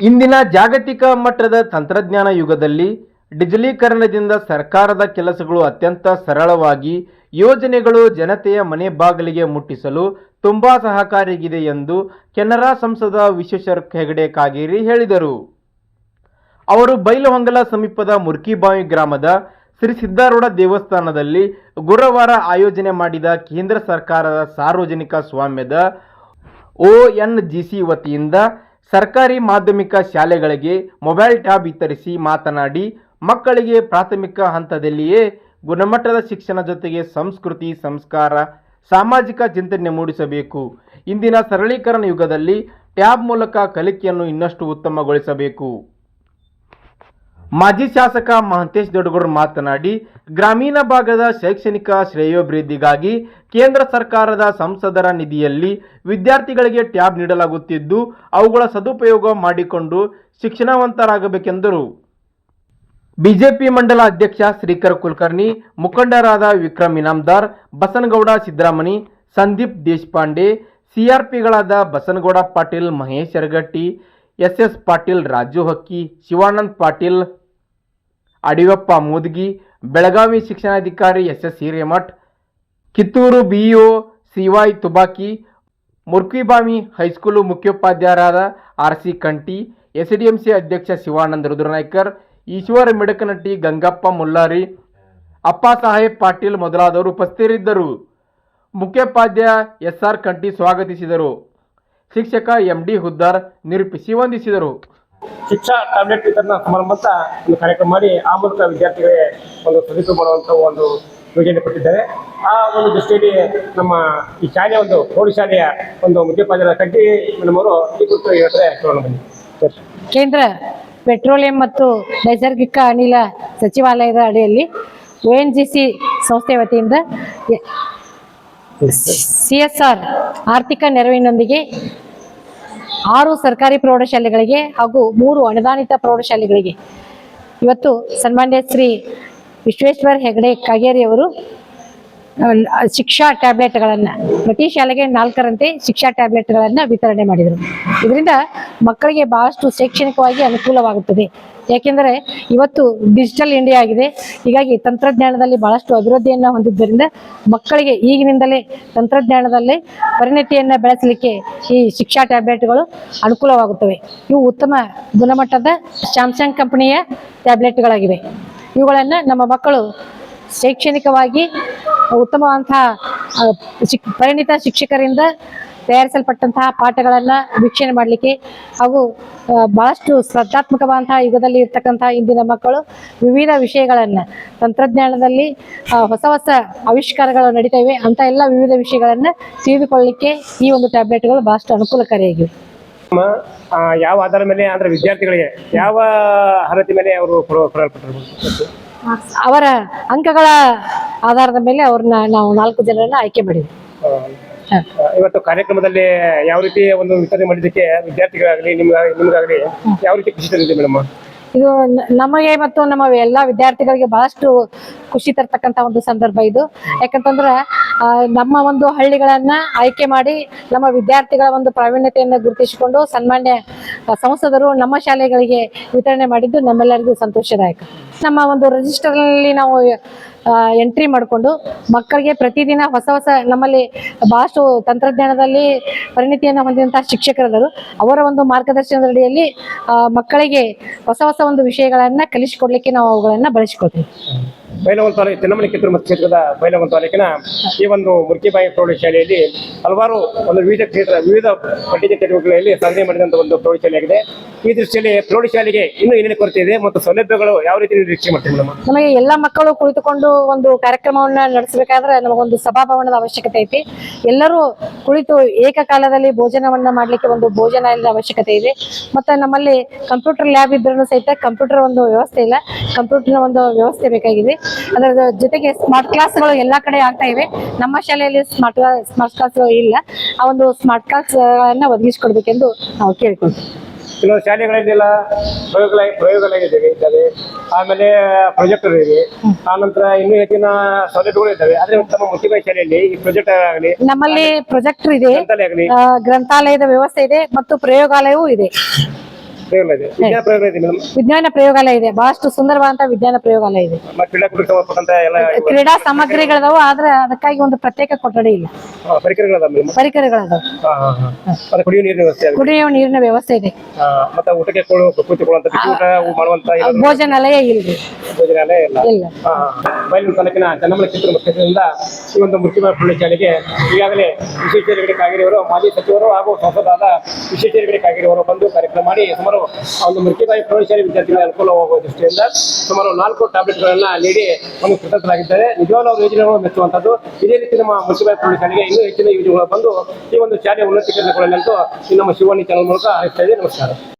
ಇಂದಿನ ಜಾಗತಿಕ ಮಟ್ಟದ ತಂತ್ರಜ್ಞಾನ ಯುಗದಲ್ಲಿ ಡಿಜಿಟಲೀಕರಣದಿಂದ ಸರ್ಕಾರದ ಕೆಲಸಗಳು ಅತ್ಯಂತ ಸರಳವಾಗಿ ಯೋಜನೆಗಳು ಜನತೆಯ ಮನೆ ಬಾಗಿಲಿಗೆ ಮುಟ್ಟಿಸಲು ತುಂಬಾ ಸಹಕಾರಿಯಾಗಿದೆ ಎಂದು ಕೆನರಾ ಸಂಸದ ವಿಶ್ವೇಶ್ವರ ಹೆಗಡೆ ಕಾಗೇರಿ ಹೇಳಿದರು. ಅವರು ಬೈಲಹೊಂಗಲ ಸಮೀಪದ ಮುರ್ಕಿಬಾವಿ ಗ್ರಾಮದ ಶ್ರೀ ಸಿದ್ದಾರೂಢ ದೇವಸ್ಥಾನದಲ್ಲಿ ಗುರುವಾರ ಆಯೋಜನೆ ಮಾಡಿದ ಕೇಂದ್ರ ಸರ್ಕಾರದ ಸಾರ್ವಜನಿಕ ಸ್ವಾಮ್ಯದ ONGC ವತಿಯಿಂದ ಸರ್ಕಾರಿ ಮಾಧ್ಯಮಿಕ ಶಾಲೆಗಳಿಗೆ ಮೊಬೈಲ್ ಟ್ಯಾಬ್ ವಿತರಿಸಿ ಮಾತನಾಡಿ, ಮಕ್ಕಳಿಗೆ ಪ್ರಾಥಮಿಕ ಹಂತದಲ್ಲಿಯೇ ಗುಣಮಟ್ಟದ ಶಿಕ್ಷಣ ಜೊತೆಗೆ ಸಂಸ್ಕೃತಿ, ಸಂಸ್ಕಾರ, ಸಾಮಾಜಿಕ ಚಿಂತನೆ ಮೂಡಿಸಬೇಕು. ಇಂದಿನ ಸರಳೀಕರಣ ಯುಗದಲ್ಲಿ ಟ್ಯಾಬ್ ಮೂಲಕ ಕಲಿಕೆಯನ್ನು ಇನ್ನಷ್ಟು ಉತ್ತಮಗೊಳಿಸಬೇಕು. ಮಾಜಿ ಶಾಸಕ ಮಹಂತೇಶ್ ದೊಡ್ಡಗೌಡರು ಮಾತನಾಡಿ, ಗ್ರಾಮೀಣ ಭಾಗದ ಶೈಕ್ಷಣಿಕ ಶ್ರೇಯೋಭಿವೃದ್ಧಿಗಾಗಿ ಕೇಂದ್ರ ಸರ್ಕಾರದ ಸಂಸದರ ನಿಧಿಯಲ್ಲಿ ವಿದ್ಯಾರ್ಥಿಗಳಿಗೆ ಟ್ಯಾಬ್ ನೀಡಲಾಗುತ್ತಿದ್ದು, ಅವುಗಳ ಸದುಪಯೋಗ ಮಾಡಿಕೊಂಡು ಶಿಕ್ಷಣವಂತರಾಗಬೇಕೆಂದರು. ಬಿಜೆಪಿ ಮಂಡಲ ಅಧ್ಯಕ್ಷ ಶ್ರೀಕರ್ ಕುಲಕರ್ಣಿ, ಮುಖಂಡರಾದ ವಿಕ್ರಮ್ ಇನಾಮದಾರ್, ಬಸನಗೌಡ ಸಿದ್ದರಾಮಣಿ, ಸಂದೀಪ್ ದೇಶಪಾಂಡೆ, ಸಿಆರ್ಪಿಗಳಾದ ಬಸನಗೌಡ ಪಾಟೀಲ್, ಮಹೇಶ್ ಯರಗಟ್ಟಿ, SS ಪಾಟೀಲ್, ರಾಜು ಹಕ್ಕಿ, ಶಿವಾನಂದ್ ಪಾಟೀಲ್, ಅಡಿಯಪ್ಪ ಮೋದಗಿ, ಬೆಳಗಾವಿ ಶಿಕ್ಷಣಾಧಿಕಾರಿ SS Hiremath, Kittur BEO CY Tubaki, Murkibavi high school ಮುಖ್ಯೋಪಾಧ್ಯಾಯರಾದ RC ಕಂಟಿ, SDMC ಅಧ್ಯಕ್ಷ ಶಿವಾನಂದ್ ರುದ್ರನಾಯ್ಕರ್, ಈಶ್ವರ ಮಿಡಕನಟ್ಟಿ, ಗಂಗಪ್ಪ ಮುಲ್ಲಾರಿ, ಅಪ್ಪಾಸಾಹೇಬ್ ಪಾಟೀಲ್ ಮೊದಲಾದವರು ಉಪಸ್ಥಿತರಿದ್ದರು. ಮುಖ್ಯೋಪಾಧ್ಯಾಯ SR ಕಂಟಿ ಸ್ವಾಗತಿಸಿದರು. ಶಿಕ್ಷಕ MD ಹುದ್ದಾರ್ ನಿರೂಪಿಸಿ ವಂದಿಸಿದರು. ಶಿಕ್ಷಾ ಟ್ಯಾಬ್ಲೆಟ್ ವಿತರಣಾ ಸಮಾರಂಭ ಅಂತ ಒಂದು ಕಾರ್ಯಕ್ರಮ ಮಾಡಿ ಆ ಮೂಲಕ ವಿದ್ಯಾರ್ಥಿಗಳಿಗೆ ಒಂದು ಸದುಪಯೋಗ ಮಾಡುವಂಥ ಒಂದು ಯೋಜನೆ ಕೊಟ್ಟಿದ್ದಾರೆ. ಆ ಒಂದು ದೃಷ್ಟಿಯಲ್ಲಿ ನಮ್ಮ ಈ ಶಾಲೆಯ ಒಂದು ಪ್ರೌಢಶಾಲೆಯ ಒಂದು ಮುಖ್ಯೋಪಾಧ್ಯಾಯರ ಕಂಟಿ ನಮ್ಮವರು ಈ ಕುರಿತು ಹೇಳ್ತಾರೆ. ಕೇಂದ್ರ ಪೆಟ್ರೋಲಿಯಂ ಮತ್ತು ನೈಸರ್ಗಿಕ ಅನಿಲ ಸಚಿವಾಲಯದ ಅಡಿಯಲ್ಲಿ ONGC ಸಂಸ್ಥೆ ವತಿಯಿಂದ CSR ಆರ್ಥಿಕ ನೆರವಿನೊಂದಿಗೆ 6 ಸರ್ಕಾರಿ ಪ್ರೌಢಶಾಲೆಗಳಿಗೆ ಹಾಗೂ 3 ಅನುದಾನಿತ ಪ್ರೌಢಶಾಲೆಗಳಿಗೆ ಇವತ್ತು ಸನ್ಮಾನ್ಯ ಶ್ರೀ ವಿಶ್ವೇಶ್ವರ ಹೆಗಡೆ ಕಾಗೇರಿ ಅವರು ಶಿಕ್ಷಾ ಟ್ಯಾಬ್ಲೆಟ್ಗಳನ್ನು ಪ್ರತಿ ಶಾಲೆಗೆ 4ರಂತೆ ಶಿಕ್ಷಾ ಟ್ಯಾಬ್ಲೆಟ್ಗಳನ್ನು ವಿತರಣೆ ಮಾಡಿದರು. ಇದರಿಂದ ಮಕ್ಕಳಿಗೆ ಬಹಳಷ್ಟು ಶೈಕ್ಷಣಿಕವಾಗಿ ಅನುಕೂಲವಾಗುತ್ತದೆ. ಯಾಕೆಂದರೆ ಇವತ್ತು ಡಿಜಿಟಲ್ ಇಂಡಿಯಾ ಆಗಿದೆ. ಹೀಗಾಗಿ ತಂತ್ರಜ್ಞಾನದಲ್ಲಿ ಬಹಳಷ್ಟು ಅಭಿವೃದ್ಧಿಯನ್ನು ಹೊಂದಿದ್ದರಿಂದ ಮಕ್ಕಳಿಗೆ ಈಗಿನಿಂದಲೇ ತಂತ್ರಜ್ಞಾನದಲ್ಲಿ ಪರಿಣತಿಯನ್ನು ಬೆಳೆಸಲಿಕ್ಕೆ ಈ ಶಿಕ್ಷಾ ಟ್ಯಾಬ್ಲೆಟ್ಗಳು ಅನುಕೂಲವಾಗುತ್ತವೆ. ಇವು ಉತ್ತಮ ಗುಣಮಟ್ಟದ ಸ್ಯಾಮ್ಸಂಗ್ ಕಂಪನಿಯ ಟ್ಯಾಬ್ಲೆಟ್ಗಳಾಗಿವೆ. ಇವುಗಳನ್ನು ನಮ್ಮ ಮಕ್ಕಳು ಶೈಕ್ಷಣಿಕವಾಗಿ ಉತ್ತಮವಾದಂತಹ ಪರಿಣಿತ ಶಿಕ್ಷಕರಿಂದ ತಯಾರಿಸಲ್ಪಟ್ಟಂತಹ ಪಾಠಗಳನ್ನು ವೀಕ್ಷಣೆ ಮಾಡಲಿಕ್ಕೆ ಹಾಗೂ ಬಹಳಷ್ಟು ಸ್ಪರ್ಧಾತ್ಮಕವಾದಂತಹ ಯುಗದಲ್ಲಿ ಇರ್ತಕ್ಕಂತಹ ಇಂದಿನ ಮಕ್ಕಳು ವಿವಿಧ ವಿಷಯಗಳನ್ನು ತಂತ್ರಜ್ಞಾನದಲ್ಲಿ ಹೊಸ ಹೊಸ ಆವಿಷ್ಕಾರಗಳು ನಡೀತಾ ಇವೆ. ಅಂತ ಎಲ್ಲ ವಿವಿಧ ವಿಷಯಗಳನ್ನು ತಿಳಿದುಕೊಳ್ಳಲಿಕ್ಕೆ ಈ ಒಂದು ಟ್ಯಾಬ್ಲೆಟ್ಗಳು ಬಹಳಷ್ಟು ಅನುಕೂಲಕಾರಿಯಾಗಿವೆ. ಯಾವ ಆಧಾರದ ಮೇಲೆ ಅಂದ್ರೆ ವಿದ್ಯಾರ್ಥಿಗಳಿಗೆ ಯಾವ ಅರ್ಹತೆ ಮೇಲೆ ಅವರು ಕೊಡಲ್ಪಟ್ಟಿರಬಹುದು? ಅವರ ಅಂಕಗಳ ಆಧಾರದ ಮೇಲೆ ಅವ್ರನ್ನ ನಾವು 4 ಜನರನ್ನ ಆಯ್ಕೆ ಮಾಡಿದ್ವಿ. ಇವತ್ತು ಕಾರ್ಯಕ್ರಮದಲ್ಲಿ ಯಾವ ರೀತಿ ಒಂದು ವಿತರಣೆ ಮಾಡಿದ್ದಕ್ಕೆ ವಿದ್ಯಾರ್ಥಿಗಳಾಗಲಿ ನಿಮಗಾಗಲಿ ಯಾವ ರೀತಿ ಖುಷಿ ತಂದಿದೆ ಮೇಡಮ್? ಇದು ನಮಗೆ ಮತ್ತು ನಮ್ಮ ಎಲ್ಲ ವಿದ್ಯಾರ್ಥಿಗಳಿಗೆ ಬಹಳಷ್ಟು ಖುಷಿ ತರ್ತಕ್ಕಂಥ ಒಂದು ಸಂದರ್ಭ ಇದು. ಯಾಕಂತಂದ್ರೆ ನಮ್ಮ ಒಂದು ಹಳ್ಳಿಗಳನ್ನ ಆಯ್ಕೆ ಮಾಡಿ ನಮ್ಮ ವಿದ್ಯಾರ್ಥಿಗಳ ಒಂದು ಪ್ರಾವೀಣ್ಯತೆಯನ್ನು ಗುರುತಿಸಿಕೊಂಡು ಸನ್ಮಾನ್ಯ ಸಂಸದರು ನಮ್ಮ ಶಾಲೆಗಳಿಗೆ ವಿತರಣೆ ಮಾಡಿದ್ದು ನಮ್ಮೆಲ್ಲರಿಗೂ ಸಂತೋಷದಾಯಕ. ನಮ್ಮ ಒಂದು ರಿಜಿಸ್ಟರ್ನಲ್ಲಿ ನಾವು ಎಂಟ್ರಿ ಮಾಡಿಕೊಂಡು ಮಕ್ಕಳಿಗೆ ಪ್ರತಿದಿನ ಹೊಸ ಹೊಸ ನಮ್ಮಲ್ಲಿ ಬಹಳಷ್ಟು ತಂತ್ರಜ್ಞಾನದಲ್ಲಿ ಪರಿಣಿತಿಯನ್ನು ಹೊಂದಿದಂತಹ ಶಿಕ್ಷಕರಾದರು. ಅವರ ಒಂದು ಮಾರ್ಗದರ್ಶನದ ಅಡಿಯಲ್ಲಿ ಮಕ್ಕಳಿಗೆ ಹೊಸ ಹೊಸ ಒಂದು ವಿಷಯಗಳನ್ನು ಕಲಿಸಿಕೊಡ್ಲಿಕ್ಕೆ ನಾವು ಅವುಗಳನ್ನು ಬಳಸಿಕೊಳ್ತೀವಿ. ಬೈಲಹೊಂಗಲ ತಾಲೂಕು ಚೆನ್ನಮನೆ ಕಿತ್ತೂರು ಕ್ಷೇತ್ರದ ಬೈಲಹೊಂಗಲ ತಾಲೂಕಿನ ಈ ಒಂದು ಮುರ್ಕಿಬಾಯಿ ಪ್ರೌಢಶಾಲೆಯಲ್ಲಿ ಹಲವಾರು ಒಂದು ವಿವಿಧ ಪಠ್ಯೇತರ ಚಟುವಟಿಕೆಗಳಲ್ಲಿ ಸಾಧನೆ ಮಾಡಿದಂಥ ಒಂದು ಪ್ರೌಢಶಾಲೆಯಾಗಿದೆ. ಈ ದೃಷ್ಟಿಯಲ್ಲಿ ಪ್ರೌಢಶಾಲೆಗೆ ಇನ್ನೂ ಏನೇನು ಕೊರತೆ ಇದೆ ಮತ್ತು ಸೌಲಭ್ಯಗಳು ಯಾವ ರೀತಿ ನಿರೀಕ್ಷೆ ಮಾಡ್ತೀವಿ ಮೇಡಮ್? ನಮಗೆ ಎಲ್ಲ ಮಕ್ಕಳು ಕುಳಿತುಕೊಂಡು ಒಂದು ಕಾರ್ಯಕ್ರಮವನ್ನ ನಡೆಸಬೇಕಾದ್ರೆ ನಮಗೊಂದು ಸಭಾಭವನದ ಅವಶ್ಯಕತೆ ಐತಿ. ಎಲ್ಲರೂ ಕುಳಿತು ಏಕಕಾಲದಲ್ಲಿ ಭೋಜನವನ್ನ ಮಾಡ್ಲಿಕ್ಕೆ ಒಂದು ಭೋಜನಾಲಯದ ಅವಶ್ಯಕತೆ ಇದೆ. ಮತ್ತೆ ನಮ್ಮಲ್ಲಿ ಕಂಪ್ಯೂಟರ್ ಲ್ಯಾಬ್ ಇದ್ರೂ ಸಹಿತ ಕಂಪ್ಯೂಟರ್ ಒಂದು ವ್ಯವಸ್ಥೆ ಇಲ್ಲ. ಕಂಪ್ಯೂಟರ್ನ ಒಂದು ವ್ಯವಸ್ಥೆ ಬೇಕಾಗಿದೆ. ಅದರ ಜೊತೆಗೆ ಸ್ಮಾರ್ಟ್ ಕ್ಲಾಸ್ಗಳು ಎಲ್ಲಾ ಕಡೆ ಆಗ್ತಾ ಇವೆ. ನಮ್ಮ ಶಾಲೆಯಲ್ಲಿ ಸ್ಮಾರ್ಟ್ ಕ್ಲಾಸ್ಗಳು ಇಲ್ಲ. ಆ ಒಂದು ಸ್ಮಾರ್ಟ್ ಕ್ಲಾಸ್ಗಳನ್ನ ಒದಗಿಸಿಕೊಡ್ಬೇಕೆಂದು ನಾವು ಕೇಳಿಕೊಳ್ತೀವಿ. ಕೆಲವು ಶಾಲೆಗಳಲ್ಲೆಲ್ಲ ಪ್ರಯೋಗಾಲಯ ಇದ್ದಾವೆ, ಆಮೇಲೆ ಪ್ರೊಜೆಕ್ಟರ್ ಇದೆ, ಆನಂತರ ಇನ್ನೂ ಹೆಚ್ಚಿನ ಸೌಲಭ್ಯಗಳು ಇದ್ದಾವೆ. ಆದ್ರೆ ತಮ್ಮ ಮುಖ್ಯಮಂತ್ರಿ ಶಾಲೆಯಲ್ಲಿ ಈ ಪ್ರೊಜೆಕ್ಟ್ ಆಗಲಿ, ನಮ್ಮಲ್ಲಿ ಪ್ರೊಜೆಕ್ಟರ್ ಇದೆ, ಗ್ರಂಥಾಲಯದ ವ್ಯವಸ್ಥೆ ಇದೆ ಮತ್ತು ಪ್ರಯೋಗಾಲಯವೂ ಇದೆ. ಪ್ರಯೋಗಾಲಯ ಇದೆ, ವಿಜ್ಞಾನ ಪ್ರಯೋಗಾಲಯ ಇದೆ ಮೇಡಮ್. ವಿಜ್ಞಾನ ಪ್ರಯೋಗಾಲಯ ಇದೆ, ಬಹಳಷ್ಟು ಸುಂದರವಾದಂತ ವಿಜ್ಞಾನ ಪ್ರಯೋಗಾಲಯ ಇದೆ. ಕ್ರೀಡಾಕೂಟಕ್ಕೆ ಸಂಬಂಧಪಟ್ಟಂತ ಎಲ್ಲ ಕ್ರೀಡಾ ಸಾಮಗ್ರಿಗಳದಾವು, ಆದ್ರೆ ಅದಕ್ಕಾಗಿ ಒಂದು ಪ್ರತ್ಯೇಕ ಕೊಠಡಿ ಇಲ್ಲ. ಪರಿಕರಗಳದಾವ ಮೇಡಮ್. ಪರಿಕರಗಳದಾವು, ಮತ್ತೆ ಕುಡಿಯುವ ನೀರಿನ ವ್ಯವಸ್ಥೆ ಆಗಿದೆ. ಕುಡಿಯುವ ನೀರಿನ ವ್ಯವಸ್ಥೆ ಇದೆ. ಮತ್ತೆ ಊಟಕ್ಕೆ ಕೂತುಕೊಳ್ಳುವಂತ ಬಿಸಿ ಊಟ ಮಾಡುವಂತ ಭೋಜನಾಲಯ ಇಲ್ರಿ, ಭೋಜನಾಲಯ ಇಲ್ಲ. ಇಲ್ಲ. ಬೈಲೂರು ತಾಲೂಕಿನ ಚನ್ನಮಲೆ ಕಿತ್ತೂರು ಕ್ಷೇತ್ರದಿಂದ ಈ ಒಂದು ಮುಖ್ಯಮಂತ್ರಿ ಪ್ರೌಢಶಾಲೆಗೆ ಈಗಾಗಲೇ ವಿಶ್ವೇಶ್ವರಯ್ಯ ಕಾಗೇರಿಯವರು, ಮಾಜಿ ಸಚಿವರು ಹಾಗೂ ಸಂಸದರಾದ ವಿಶ್ವೇಶ್ವರಯ್ಯ ಕಾಗೇರಿಯವರು ಬಂದು ಕಾರ್ಯಕ್ರಮ ಮಾಡಿ ಸುಮಾರು ಒಂದು ಮುಖ್ಯಮಂತ್ರಿ ಪ್ರೌಢಶಾಲೆ ವಿದ್ಯಾರ್ಥಿಗಳ ಅನುಕೂಲವಾಗುವ ದೃಷ್ಟಿಯಿಂದ ಸುಮಾರು 4 ಟ್ಯಾಬ್ಲೆಟ್ಗಳನ್ನ ನೀಡಿ ಒಂದು ಕೃತಜ್ಞರಾಗಿದ್ದಾರೆ. ನಿಜವಾಗ್ಲೂ ಅವರು ಯೋಜನೆಗಳು ಮೆಚ್ಚುವಂತದ್ದು. ಇದೇ ರೀತಿ ನಮ್ಮ ಮುಖ್ಯಮಂತ್ರಿ ಪ್ರೌಢಶಾಲೆಗೆ ಇನ್ನೂ ಹೆಚ್ಚಿನ ಯೋಜನೆಗಳು ಬಂದು ಈ ಒಂದು ಶಾಲೆಯ ಉನ್ನತೀಕರಣಗೊಳ್ಳಲಿ ಅಂತ ನಮ್ಮ ಶಿವವಾಣಿ ಚಾನಲ್ ಮೂಲಕ ಹೇಳ್ತಾ ಇದೆ. ನಮಸ್ಕಾರ.